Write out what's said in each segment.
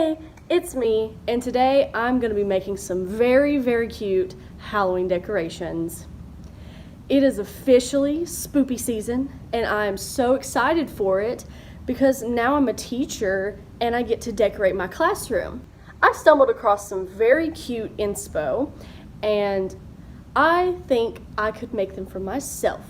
Hey, it's me, and today I'm going to be making some very cute Halloween decorations. It is officially spoopy season, and I'm so excited for it because now I'm a teacher and I get to decorate my classroom. I stumbled across some very cute inspo, and I think I could make them for myself.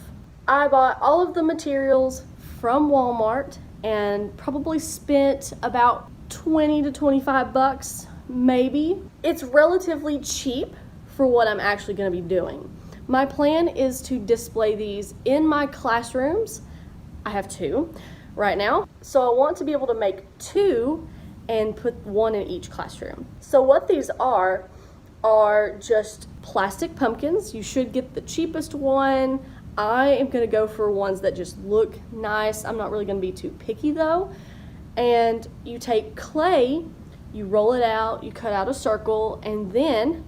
I bought all of the materials from Walmart and probably spent about 20 to 25 bucks, maybe. It's relatively cheap for what I'm actually going to be doing. My plan is to display these in my classrooms. I have two right now, so I want to be able to make two and put one in each classroom. So what these are just plastic pumpkins. You should get the cheapest one. I am going to go for ones that just look nice. I'm not really going to be too picky though. And you take clay, you roll it out, you cut out a circle, and then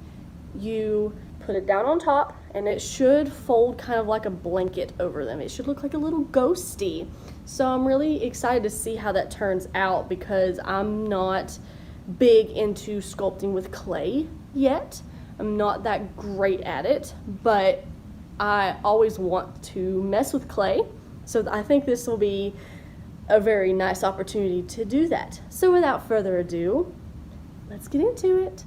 you put it down on top, and it should fold kind of like a blanket over them. It should look like a little ghosty. So I'm really excited to see how that turns out because I'm not big into sculpting with clay yet. I'm not that great at it, but I always want to mess with clay. So I think this will be a very nice opportunity to do that. So without further ado, let's get into it.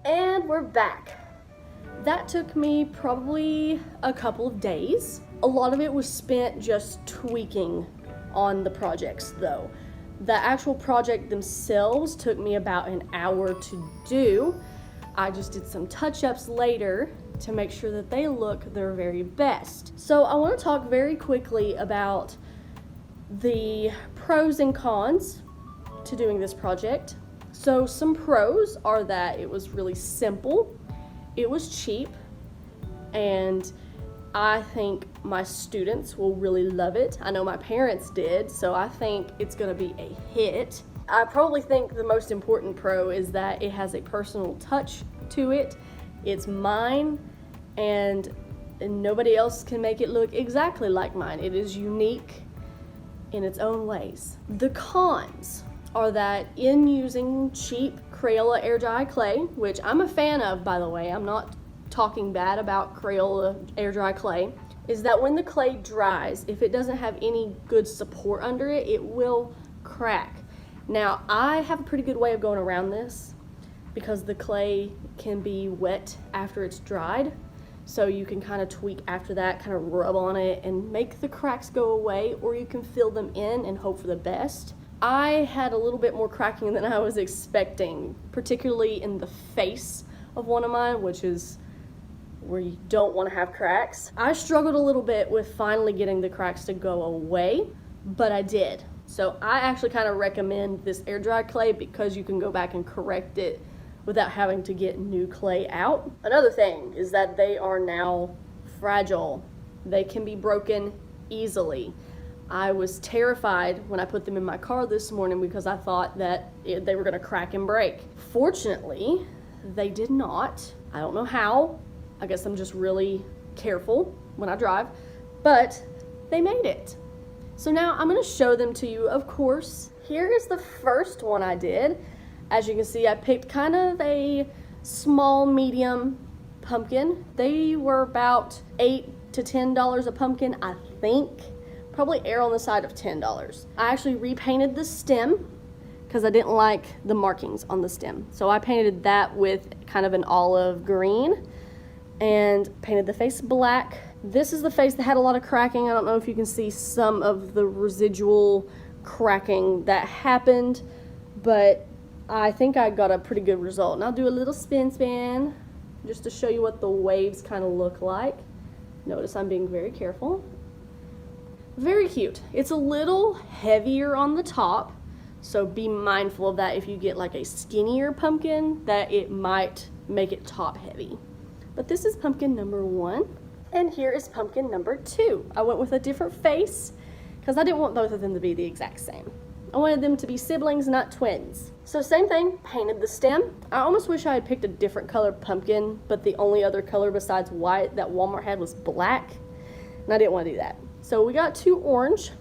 And we're back. That took me probably a couple of days. A lot of it was spent just tweaking on the projects though. The actual project themselves took me about an hour to do. I just did some touch-ups later to make sure that they look their very best. So I want to talk very quickly about the pros and cons to doing this project. So some pros are that it was really simple, it was cheap, and I think my students will really love it. I know my parents did, so I think it's gonna be a hit. I probably think the most important pro is that it has a personal touch to it. It's mine, and nobody else can make it look exactly like mine. It is unique in its own ways. The cons are that in using cheap Crayola air dry clay, which I'm a fan of, by the way, I'm not talking bad about Crayola air dry clay, is that when the clay dries, if it doesn't have any good support under it, it will crack. Now, I have a pretty good way of going around this because the clay can be wet after it's dried. So you can kind of tweak after that, kind of rub on it and make the cracks go away, or you can fill them in and hope for the best. I had a little bit more cracking than I was expecting, particularly in the face of one of mine, which is where you don't want to have cracks. I struggled a little bit with finally getting the cracks to go away, but I did. So I actually kind of recommend this air dry clay because you can go back and correct it without having to get new clay out. Another thing is that they are now fragile. They can be broken easily. I was terrified when I put them in my car this morning because I thought that they were gonna crack and break. Fortunately, they did not. I don't know how. I guess I'm just really careful when I drive, but they made it. So now I'm gonna show them to you, of course. Here is the first one I did. As you can see, I picked kind of a small, medium pumpkin. They were about $8 to $10 a pumpkin, I think. Probably err on the side of $10. I actually repainted the stem because I didn't like the markings on the stem. So I painted that with kind of an olive green and painted the face black. This is the face that had a lot of cracking. I don't know if you can see some of the residual cracking that happened, but I think I got a pretty good result. And I'll do a little spin just to show you what the waves kind of look like. Notice I'm being very careful. Very cute. It's a little heavier on the top, so be mindful of that. If you get like a skinnier pumpkin, that it might make it top heavy. But this is pumpkin number 1, and here is pumpkin number 2. I went with a different face because I didn't want both of them to be the exact same. I wanted them to be siblings, not twins. So same thing, painted the stem. I almost wish I had picked a different color pumpkin, but the only other color besides white that Walmart had was black, and I didn't want to do that. So we got 2 orange.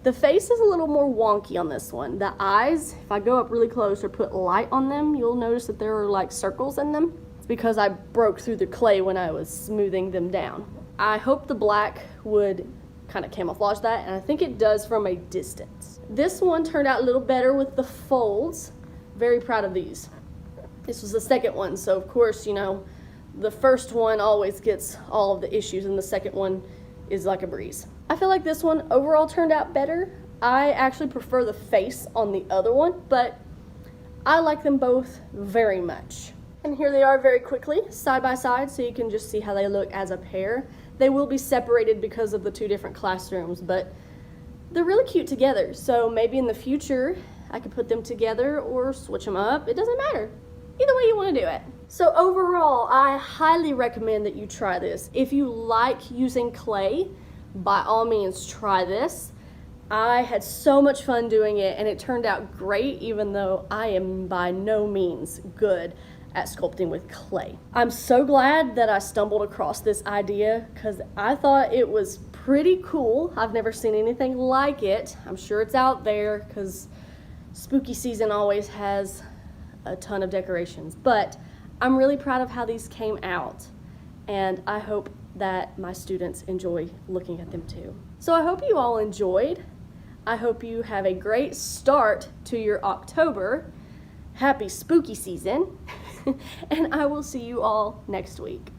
The face is a little more wonky on this one. The eyes, if I go up really close or put light on them, you'll notice that there are like circles in them. It's because I broke through the clay when I was smoothing them down. I hope the black would kind of camouflage that, and I think it does from a distance. This one turned out a little better with the folds. Very proud of these. This was the second one, so of course, you know, the first one always gets all of the issues, and the second one is like a breeze. I feel like this one overall turned out better. I actually prefer the face on the other one, but I like them both very much. And here they are very quickly, side by side, so you can just see how they look as a pair. They will be separated because of the 2 different classrooms, but they're really cute together. So maybe in the future, I could put them together or switch them up. It doesn't matter. Either way you want to do it. So overall, I highly recommend that you try this. If you like using clay, by all means try this. I had so much fun doing it, and it turned out great, even though I am by no means good at sculpting with clay. I'm so glad that I stumbled across this idea because I thought it was pretty cool. I've never seen anything like it. I'm sure it's out there because spooky season always has a ton of decorations, but I'm really proud of how these came out, and I hope that my students enjoy looking at them too. So I hope you all enjoyed. I hope you have a great start to your October. Happy spooky season. And I will see you all next week.